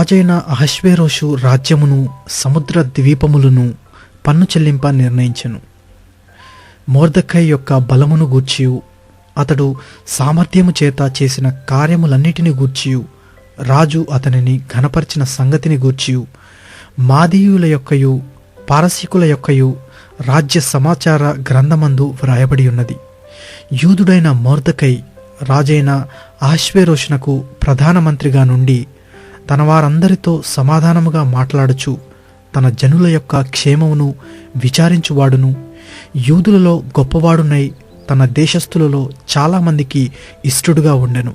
రాజైన అహష్వేరోషు రాజ్యమును సముద్ర ద్వీపములను పన్ను చెల్లింప నిర్ణయించెను. మొర్దెకై యొక్క బలమును గూర్చియు అతడు సామర్థ్యము చేత చేసిన కార్యములన్నిటిని గూర్చియు రాజు అతనిని ఘనపరిచిన సంగతిని గూర్చియు మాదీయుల యొక్కయు పారసీకుల యొక్కయు రాజ్య సమాచార గ్రంథమందు వ్రాయబడి ఉన్నది. యూదుడైన మొర్దెకై రాజైన అహష్వేరోషునకు ప్రధానమంత్రిగా నుండి తన వారందరితో సమాధానముగా మాట్లాడుచు తన జనుల యొక్క క్షేమమును విచారించువాడును, యూదులలో గొప్పవాడునై తన దేశస్థులలో చాలామందికి ఇష్టడుగా ఉండెను.